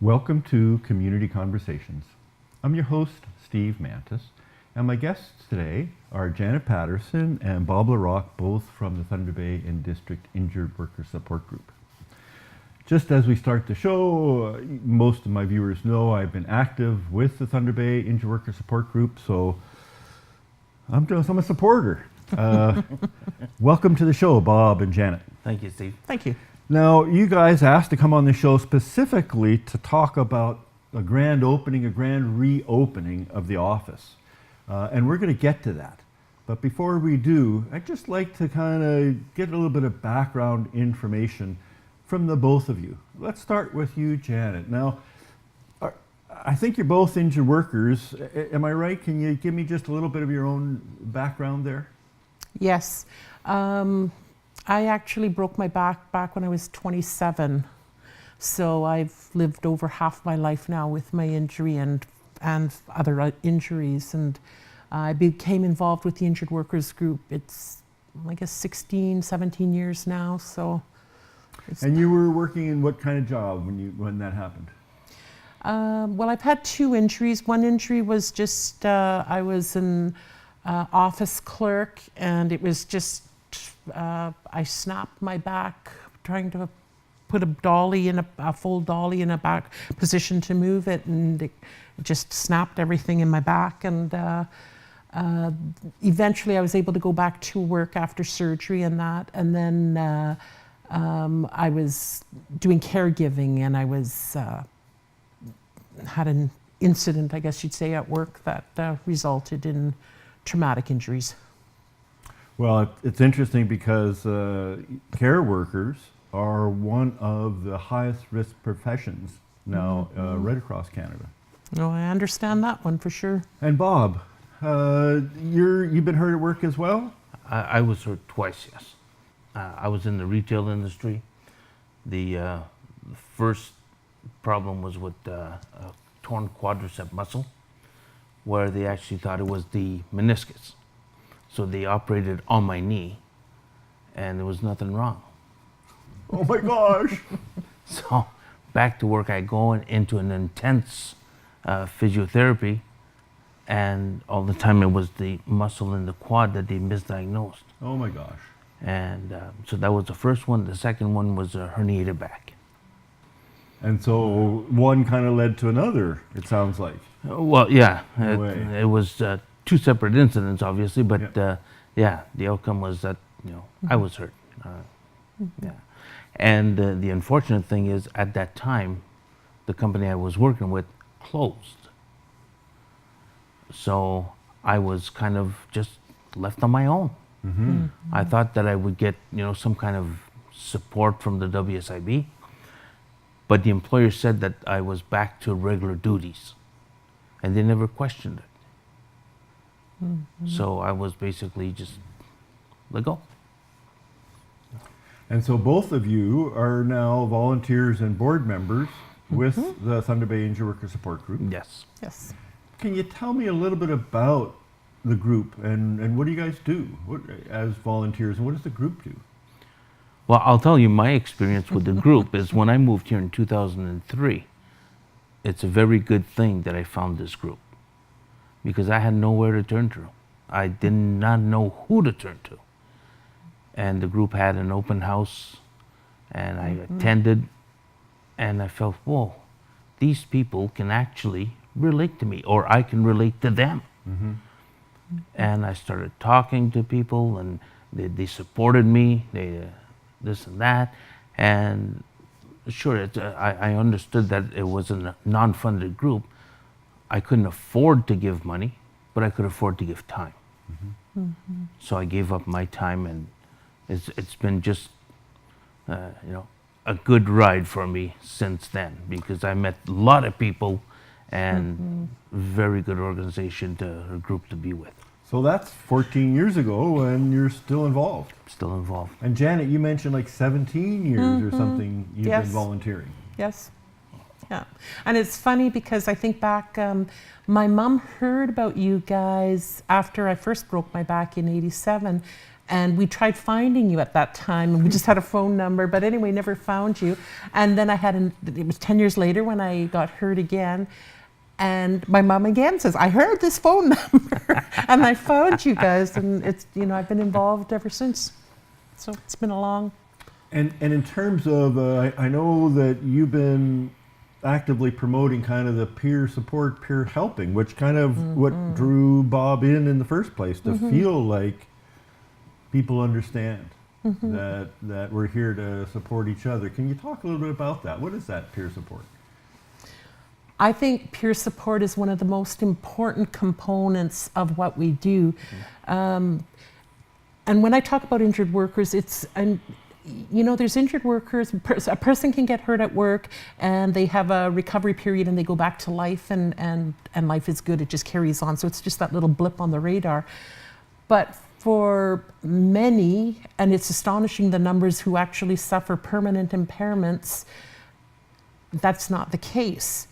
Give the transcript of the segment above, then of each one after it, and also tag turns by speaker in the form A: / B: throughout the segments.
A: Welcome to Community Conversations. I'm your host, Steve Mantis, and my guests today are Janet Patterson and Bob LaRock, both from the Thunder Bay and District Injured Worker Support Group. Just as we start the show, most of my viewers know I've been active with the Thunder Bay Injured Worker Support Group, so I'm a supporter. Welcome to the show, Bob and Janet.
B: Thank you, Steve.
C: Thank you.
A: Now, you guys asked to come on the show specifically to talk about a grand opening, a grand reopening of the office. And we're going to get to that. But before we do, I'd just like to kind of get a little bit of background information from the both of you. Let's start with you, Janet. Now, I think you're both injured workers. Am I right? Can you give me just a little bit of your own background there?
C: Yes. I actually broke my back when I was 27. So I've lived over half my life now with my injury and other injuries. And I became involved with the Injured Workers Group. It's, I guess, 16, 17 years now. So.
A: And you were working in what kind of job when that happened?
C: Well, I've had two injuries. One injury was just, I was an office clerk, and it was just, I snapped my back trying to put a full dolly in a back position to move it, and it just snapped everything in my back. And eventually I was able to go back to work after surgery and that. And then I was doing caregiving, and I was had an incident, I guess you'd say, at work that resulted in traumatic injuries.
A: Well, it's interesting because care workers are one of the highest risk professions now right across Canada.
C: Oh, I understand that one for sure.
A: And Bob, you've been hurt at work as well?
B: I was hurt twice, yes. I was in the retail industry. The first problem was with a torn quadricep muscle, where they actually thought it was the meniscus. So they operated on my knee, and there was nothing wrong.
A: Oh my gosh!
B: So back to work I go into an intense physiotherapy, and all the time it was the muscle in the quad that they misdiagnosed.
A: Oh my gosh.
B: And so that was the first one. The second one was a herniated back.
A: And so one kind of led to another, it sounds like.
B: Well, yeah,
A: No way.
B: it was two separate incidents, obviously, but the outcome was that I was hurt. Yeah, and the unfortunate thing is, at that time, the company I was working with closed. So I was kind of just left on my own.
A: Mm-hmm.
B: I thought that I would get some kind of support from the WSIB, but the employer said that I was back to regular duties, and they never questioned it. So I was basically just let go.
A: And so both of you are now volunteers and board members with the Thunder Bay Injured Worker Support Group.
B: Yes.
C: Yes.
A: Can you tell me a little bit about the group and what do you guys do as volunteers, and what does the group do?
B: Well, I'll tell you my experience with the group is when I moved here in 2003, it's a very good thing that I found this group, because I had nowhere to turn to. I did not know who to turn to. And the group had an open house, and I attended, and I felt, whoa, these people can actually relate to me, or I can relate to them.
A: Mm-hmm.
B: And I started talking to people, and they supported me, this and that. And sure, I understood that it was a non-funded group. I couldn't afford to give money, but I could afford to give time. So I gave up my time, and it's been just a good ride for me since then, because I met a lot of people and very good organization a group to be with.
A: So that's 14 years ago, and you're still involved.
B: Still involved.
A: And Janet, you mentioned like 17 years or something you've
C: Yes.
A: been volunteering.
C: Yes. Yeah. And it's funny because I think back, my mom heard about you guys after I first broke my back in '87, And we tried finding you at that time, and we just had a phone number, but anyway, never found you. And then it was 10 years later when I got hurt again, and my mom again says, I heard this phone number, and I found you guys, and it's, I've been involved ever since. So it's been a long.
A: And in terms of, I know that you've been actively promoting kind of the peer support, peer helping, which kind of what drew Bob in the first place, to feel like people understand that we're here to support each other. Can you talk a little bit about that? What is that peer support?
C: I think peer support is one of the most important components of what we do. And when I talk about injured workers, there's injured workers. A person can get hurt at work, and they have a recovery period, and they go back to life, and life is good. It just carries on. So it's just that little blip on the radar. But for many, and it's astonishing the numbers who actually suffer permanent impairments, that's not the case.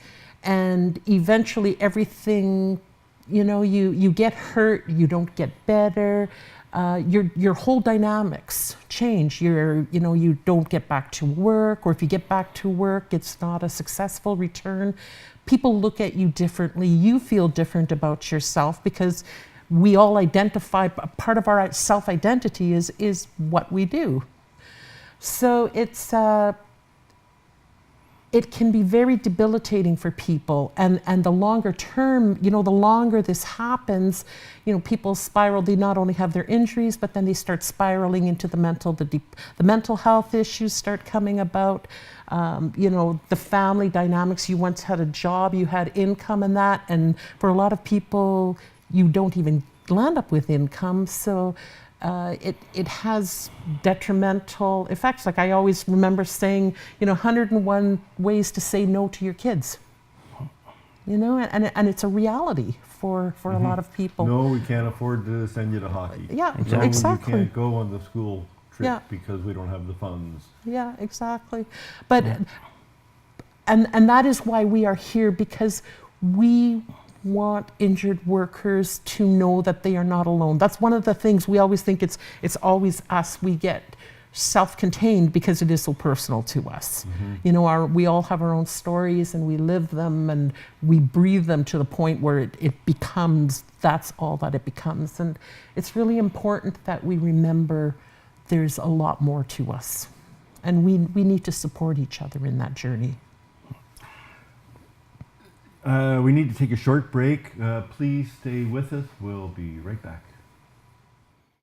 C: And eventually everything, you get hurt, you don't get better. Your whole dynamics change. You don't get back to work, or if you get back to work, it's not a successful return. People look at you differently. You feel different about yourself, because we all identify, part of our self-identity is what we do. So it can be very debilitating for people, and the longer term, the longer this happens, people spiral. They not only have their injuries, but then they start spiraling into the mental health issues start coming about. The family dynamics. You once had a job, you had income, and for a lot of people, you don't even land up with income. So it has detrimental effects. Like I always remember saying, 101 ways to say no to your kids. And it's a reality for a lot of people.
A: No, we can't afford to send you to hockey.
C: Yeah,
A: No,
C: exactly.
A: you can't go on the school trip
C: Yeah.
A: because we don't have the funds.
C: Yeah, exactly. But and that is why we are here, because we want injured workers to know that they are not alone. That's one of the things we always think it's always us. We get self-contained because it is so personal to us. We all have our own stories, and we live them, and we breathe them to the point where it becomes, that's all that it becomes. And it's really important that we remember there's a lot more to us, and we need to support each other in that journey.
A: We need to take a short break. Please stay with us. We'll be right back.